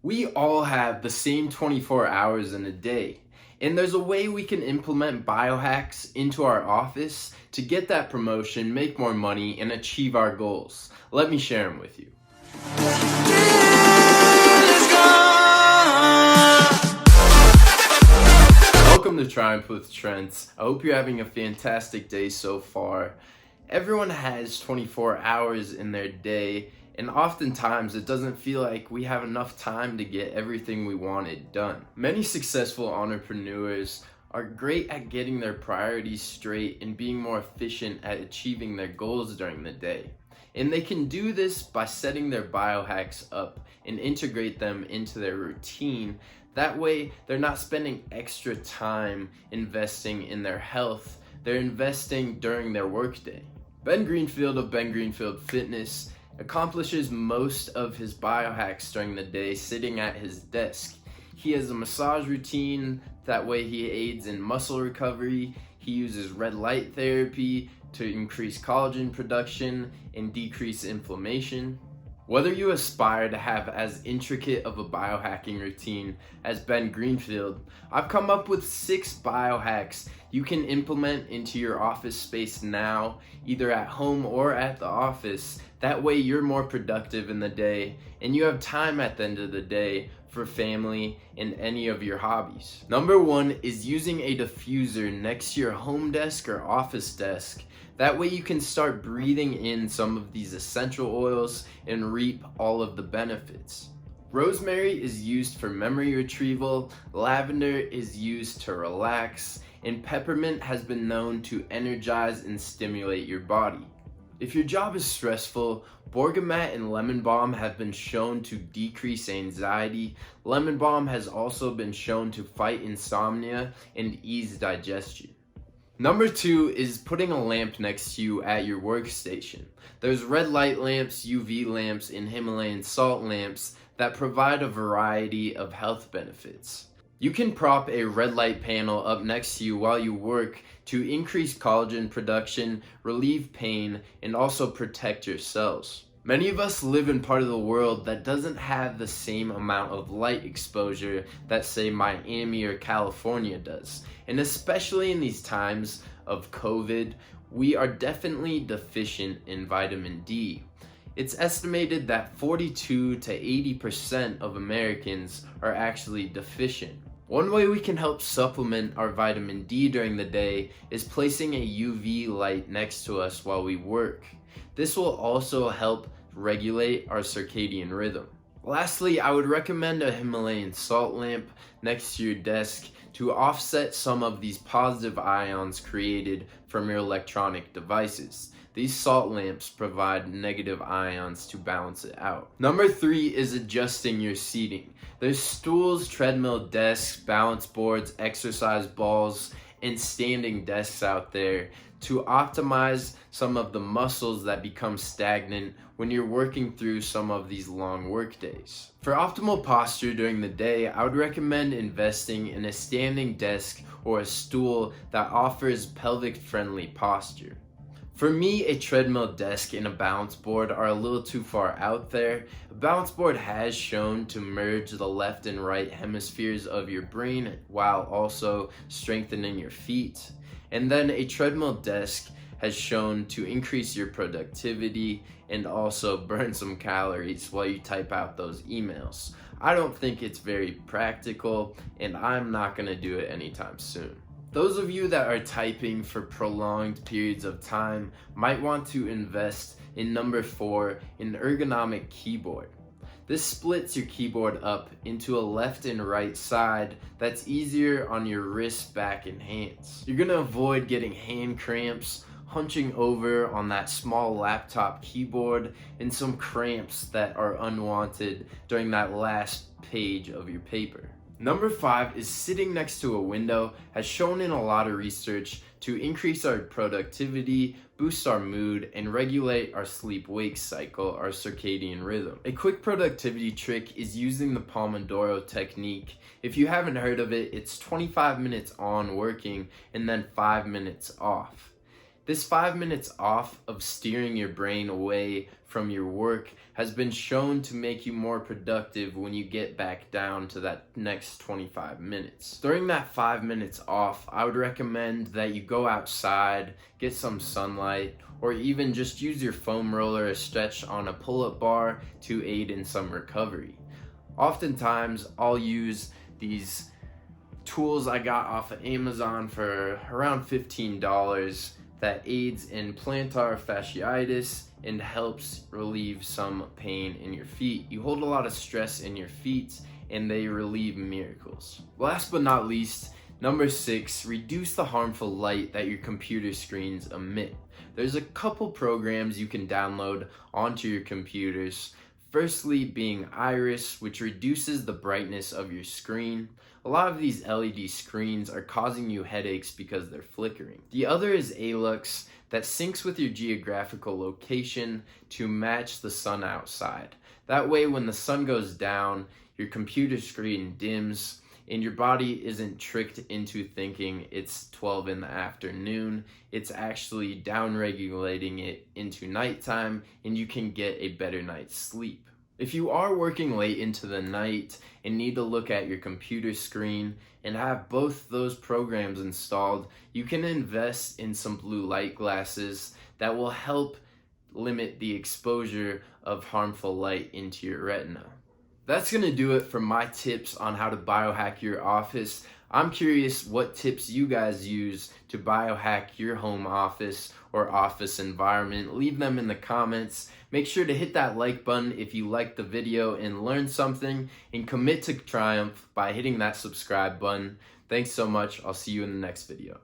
We all have the same 24 hours in a day, and there's a way we can implement biohacks into our office to get that promotion, make more money, and achieve our goals. Let me share them with you. Welcome to Triumph with Trent. I hope you're having a fantastic day so far. Everyone has 24 hours in their day, and oftentimes it doesn't feel like we have enough time to get everything we wanted done. Many successful entrepreneurs are great at getting their priorities straight and being more efficient at achieving their goals during the day. And they can do this by setting their biohacks up and integrate them into their routine. That way, they're not spending extra time investing in their health. They're investing during their workday. Ben Greenfield of Ben Greenfield Fitness accomplishes most of his biohacks during the day sitting at his desk. He has a massage routine, that way he aids in muscle recovery. He uses red light therapy to increase collagen production and decrease inflammation. Whether you aspire to have as intricate of a biohacking routine as Ben Greenfield, I've come up with 6 biohacks you can implement into your office space now, either at home or at the office. That way you're more productive in the day and you have time at the end of the day for family and any of your hobbies. Number 1 is using a diffuser next to your home desk or office desk. That way you can start breathing in some of these essential oils and reap all of the benefits. Rosemary is used for memory retrieval, lavender is used to relax, and peppermint has been known to energize and stimulate your body. If your job is stressful, bergamot and lemon balm have been shown to decrease anxiety. Lemon balm has also been shown to fight insomnia and ease digestion. Number 2 is putting a lamp next to you at your workstation. There's red light lamps, UV lamps, and Himalayan Salt lamps that provide a variety of health benefits. You can prop a red light panel up next to you while you work to increase collagen production, relieve pain, and also protect your cells. Many of us live in part of the world that doesn't have the same amount of light exposure that, say, Miami or California does. And especially in these times of COVID, we are definitely deficient in vitamin D. It's estimated that 42 to 80% of Americans are actually deficient. One way we can help supplement our vitamin D during the day is placing a UV light next to us while we work. This will also help regulate our circadian rhythm. Lastly, I would recommend a Himalayan salt lamp next to your desk to offset some of these positive ions created from your electronic devices. These salt lamps provide negative ions to balance it out. Number 3 is adjusting your seating. There's stools, treadmill desks, balance boards, exercise balls, and standing desks out there to optimize some of the muscles that become stagnant when you're working through some of these long work days. For optimal posture during the day, I would recommend investing in a standing desk or a stool that offers pelvic-friendly posture. For me, a treadmill desk and a balance board are a little too far out there. A balance board has shown to merge the left and right hemispheres of your brain while also strengthening your feet. And then a treadmill desk has shown to increase your productivity and also burn some calories while you type out those emails. I don't think it's very practical, and I'm not gonna do it anytime soon. Those of you that are typing for prolonged periods of time might want to invest in number 4, an ergonomic keyboard. This splits your keyboard up into a left and right side that's easier on your wrists, back, and hands. You're gonna avoid getting hand cramps, hunching over on that small laptop keyboard, and some cramps that are unwanted during that last page of your paper. Number 5 is sitting next to a window has shown in a lot of research to increase our productivity, boost our mood, and regulate our sleep-wake cycle, our circadian rhythm. A quick productivity trick is using the Pomodoro technique. If you haven't heard of it, it's 25 minutes on working and then 5 minutes off. This 5 minutes off of steering your brain away from your work has been shown to make you more productive when you get back down to that next 25 minutes. During that 5 minutes off, I would recommend that you go outside, get some sunlight, or even just use your foam roller or stretch on a pull-up bar to aid in some recovery. Oftentimes, I'll use these tools I got off of Amazon for around $15 that aids in plantar fasciitis and helps relieve some pain in your feet. You hold a lot of stress in your feet and they relieve miracles. Last but not least, number 6, reduce the harmful light that your computer screens emit. There's a couple programs you can download onto your computers. Firstly being Iris, which reduces the brightness of your screen. A lot of these LED screens are causing you headaches because they're flickering. The other is Alux, that syncs with your geographical location to match the sun outside. That way when the sun goes down, your computer screen dims and your body isn't tricked into thinking it's 12 in the afternoon. It's actually downregulating it into nighttime and you can get a better night's sleep. If you are working late into the night and need to look at your computer screen and have both those programs installed, you can invest in some blue light glasses that will help limit the exposure of harmful light into your retina. That's gonna do it for my tips on how to biohack your office. I'm curious what tips you guys use to biohack your home office or office environment. Leave them in the comments. Make sure to hit that like button if you liked the video and learned something, and commit to triumph by hitting that subscribe button. Thanks so much. I'll see you in the next video.